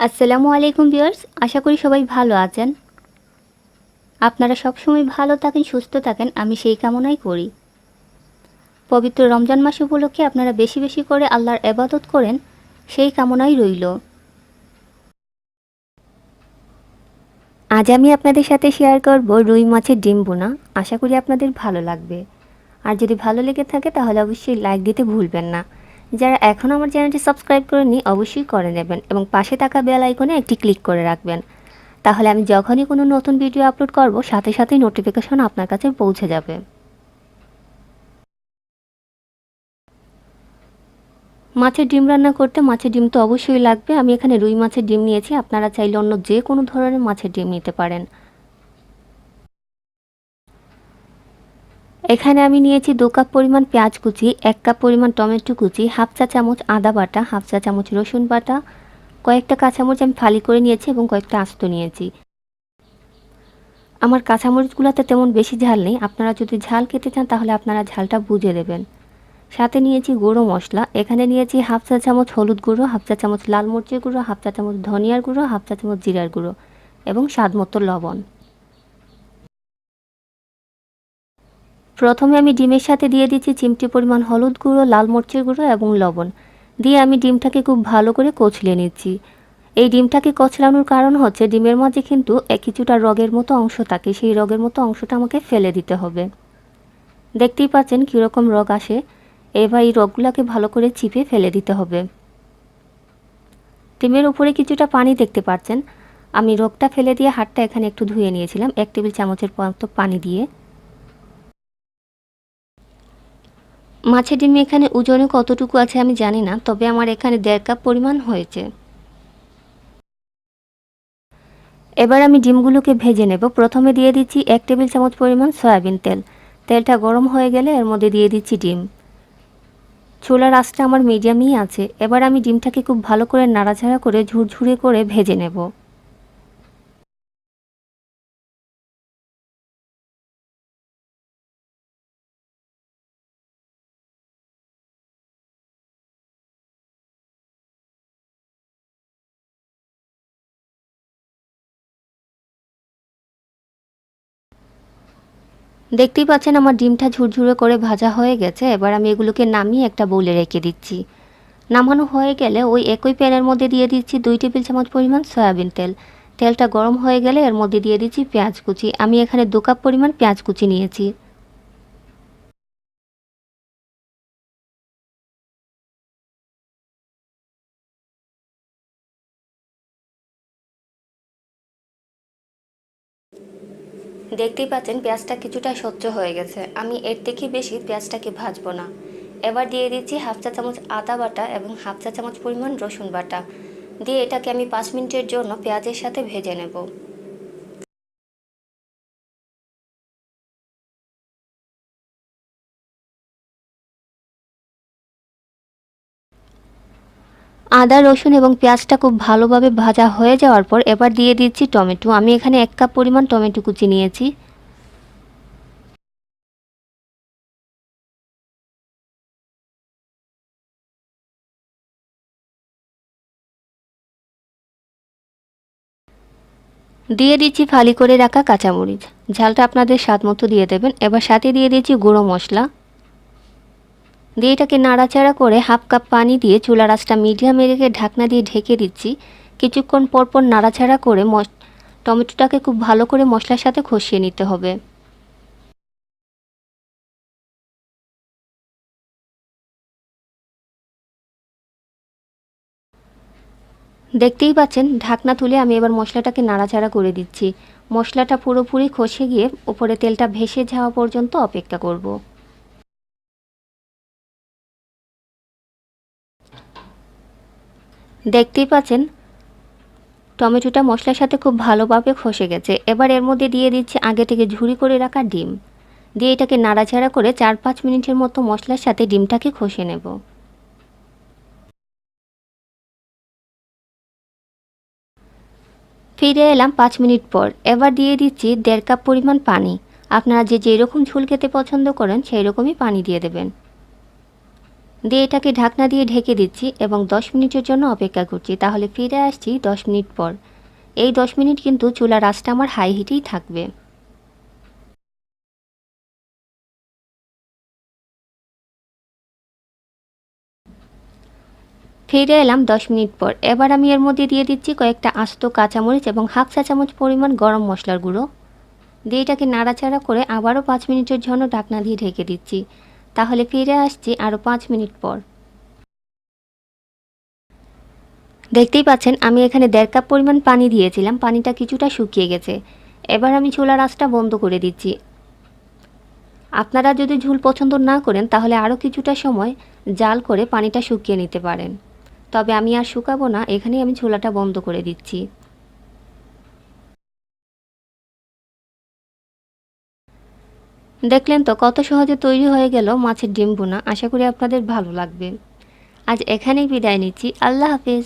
আসসালামু আলাইকুম ভিউয়ার্স, আশা করি সবাই ভালো আছেন। আপনারা সবসময় ভালো থাকেন, সুস্থ থাকেন, আমি সেই কামনাই করি। পবিত্র রমজান মাস উপলক্ষে আপনারা বেশি বেশি করে আল্লাহর ইবাদত করেন, সেই কামনাই রইল। আজ আমি আপনাদের সাথে শেয়ার করব রুই মাছের ডিম বোনা। আশা করি আপনাদের ভালো লাগবে। আর যদি ভালো লেগে থাকে তাহলে অবশ্যই লাইক দিতে ভুলবেন না। যারা এখন আমার চ্যানেলটি সাবস্ক্রাইব করেননি অবশ্যই করে নেবেন এবং পাশে থাকা বেল আইকনে একটি ক্লিক করে রাখবেন। তাহলে আমি যখনই কোনো নতুন ভিডিও আপলোড করব সাথে সাথেই নোটিফিকেশন আপনার কাছে পৌঁছে যাবে। মাছের ডিম রান্না করতে মাছের ডিম তো অবশ্যই লাগবে। আমি এখানে রুই মাছের ডিম নিয়েছি, আপনারা চাইলে অন্য যে কোনো ধরনের মাছের ডিম নিতে পারেন। এখানে আমি নিয়েছি 2 কাপ পরিমাণ পেঁয়াজ কুচি, 1 কাপ পরিমাণ টমেটো কুচি, হাফ চা চামচ আদা বাটা, হাফ চা চামচ রসুন বাটা, কয়েকটা কাঁচামরিচ আমি ফালি করে নিয়েছি এবং কয়েকটা আস্ত নিয়েছি। আমার কাঁচামরিচগুলোতে তেমন বেশি ঝাল নেই, আপনারা যদি ঝাল খেতে চান তাহলে আপনারা ঝালটা বুঝে দেবেন। সাথে নিয়েছি গুঁড়ো মশলা, এখানে নিয়েছি হাফ চা চামচ হলুদ গুঁড়ো, হাফ চা চামচ লাল মরিচের গুঁড়ো, হাফ চা চামচ ধনিয়ার গুঁড়ো, হাফ চা চামচ জিরার গুঁড়ো এবং স্বাদমতো লবণ। প্রথমে আমি ডিমের সাথে দিয়ে দিচ্ছি চিমটি পরিমাণ হলুদ গুঁড়ো, লাল মরিচের গুঁড়ো এবং লবণ দিয়ে আমি ডিমটাকে খুব ভালো করে কচলিয়ে নিচ্ছি। এই ডিমটাকে কচলানোর কারণ হচ্ছে ডিমের মাঝে কিন্তু কিছুটা রগের মতো অংশ থাকে, সেই রগের মতো অংশটা আমাকে ফেলে দিতে হবে। দেখতেই পাচ্ছেন কীরকম রগ আসে, এবার এই রগগুলোকে ভালো করে চিপে ফেলে দিতে হবে। ডিমের উপরে কিছুটা পানি দেখতে পাচ্ছেন, আমি রগটা ফেলে দিয়ে হাতটা এখানে একটু ধুয়ে নিয়েছিলাম 1 টেবিল চামচের মতো পানি দিয়ে। মাছের ডিম এখানে ওজনে কতটুকু আছে আমি জানি না, তবে আমার এখানে 1.5 কাপ পরিমাণ হয়েছে। এবার আমি ডিমগুলোকে ভেজে নেব। প্রথমে দিয়ে দিচ্ছি 1 টেবিল চামচ পরিমাণ সয়াবিন তেল। তেলটা গরম হয়ে গেলে এর মধ্যে দিয়ে দিচ্ছি ডিম। চুলার আঁচটা আমার মিডিয়ামই আছে। এবার আমি ডিমটাকে খুব ভালো করে নাড়াচাড়া করে ঝুরঝুরে করে ভেজে নেব। দেখতেই পাচ্ছেন আমার ডিমটা ঝুরঝুরে করে ভাজা হয়ে গেছে। এবার আমি এগুলোকে নামিয়ে একটা বোলে রেখে দিচ্ছি। নামানো হয়ে গেলে ওই একই প্যানের মধ্যে দিয়ে দিচ্ছি 2 টেবিল চামচ পরিমাণ সয়াবিন তেল। তেলটা গরম হয়ে গেলে এর মধ্যে দিয়ে দিচ্ছি পেঁয়াজ কুচি। আমি এখানে 2 কাপ পরিমাণ পেঁয়াজ কুচি নিয়েছি। দেখতেই পাচ্ছেন পেঁয়াজটা কিছুটা স্বচ্ছ হয়ে গেছে। আমি এর থেকে বেশি পেঁয়াজটাকে ভাজবো না। এবার দিয়ে দিচ্ছি হাফ চা চামচ আদা বাটা এবং হাফ চা চামচ পরিমাণ রসুন বাটা দিয়ে এটাকে আমি 5 মিনিটের জন্য পেঁয়াজের সাথে ভেজে নেব। আদা রসুন এবং পেঁয়াজটা খুব ভালোভাবে ভাজা হয়ে যাওয়ার পর এবার দিয়ে দিচ্ছি টমেটো। আমি এখানে 1 কাপ পরিমাণ টমেটো কুচি নিয়েছি। দিয়ে দিচ্ছি ফালি করে রাখা কাঁচামরিচ। ঝালটা আপনাদের স্বাদ মতো দিয়ে দেবেন। এবার সাথে দিয়ে দিচ্ছি গুঁড়ো মশলা দিয়ে এটাকে নাড়াচাড়া করে হাফ কাপ পানি দিয়ে চুলার আঁচটা মিডিয়ামে রেখে ঢাকনা দিয়ে ঢেকে দিচ্ছি। কিছুক্ষণ পরপর নাড়াচাড়া করে টমেটোটাকে খুব ভালো করে মশলার সাথে কষিয়ে নিতে হবে। দেখতেই পাচ্ছেন ঢাকনা তুলে আমি এবার মশলাটাকে নাড়াচাড়া করে দিচ্ছি। মশলাটা পুরোপুরি খসে গিয়ে উপরে তেলটা ভেসে যাওয়া পর্যন্ত অপেক্ষা করব। দেখতেই পাচ্ছেন টমেটোটা মশলার সাথে খুব ভালোভাবে খসে গেছে। এবার এর মধ্যে দিয়ে দিচ্ছি আগে থেকে ঝুরি করে রাখা ডিম দিয়ে এটাকে নাড়াচাড়া করে 4-5 মিনিটের মতো মশলার সাথে ডিমটাকে কষে নেব। ফিরে এলাম 5 মিনিট পর। এবার দিয়ে দিচ্ছি 1.5 কাপ পরিমাণ পানি। আপনারা যে যেরকম ঝোল খেতে পছন্দ করেন সেই রকমই পানি দিয়ে দেবেন। দিয়ে এটাকে ঢাকনা দিয়ে ঢেকে দিচ্ছি এবং 10 মিনিটের জন্য অপেক্ষা করছি। তাহলে ফিরে আসছি 10 মিনিট পর। এই 10 মিনিট কিন্তু চুলার আঁচটা আমার হাই হিটেই থাকবে। ফিরে এলাম 10 মিনিট পর। এবার আমি এর মধ্যে দিয়ে দিচ্ছি কয়েকটা আস্ত কাঁচামরিচ এবং হাফ চা চামচ পরিমাণ গরম মশলার গুঁড়ো। দিয়ে এটাকে নাড়াচাড়া করে আবারও 5 মিনিটের জন্য ঢাকনা দিয়ে ঢেকে দিচ্ছি। তাহলে ফিরে আসছি আরও 5 মিনিট পর। দেখতেই পাচ্ছেন আমি এখানে 1.5 কাপ পরিমাণ পানি দিয়েছিলাম, পানিটা কিছুটা শুকিয়ে গেছে। এবার আমি চুলার আঁচটা বন্ধ করে দিচ্ছি। আপনারা যদি ঝোল পছন্দ না করেন তাহলে আরও কিছুটা সময় জাল করে পানিটা শুকিয়ে নিতে পারেন। তবে আমি আর শুকাবো না, এখানেই আমি চুলাটা বন্ধ করে দিচ্ছি। দেখলেন তো কত সহজে তৈরি হয়ে গেল মাছের ডিম ভুনা। আশা করি আপনাদের ভালো লাগবে। আজ এখানেই বিদায় নিচ্ছি। আল্লাহ হাফেজ।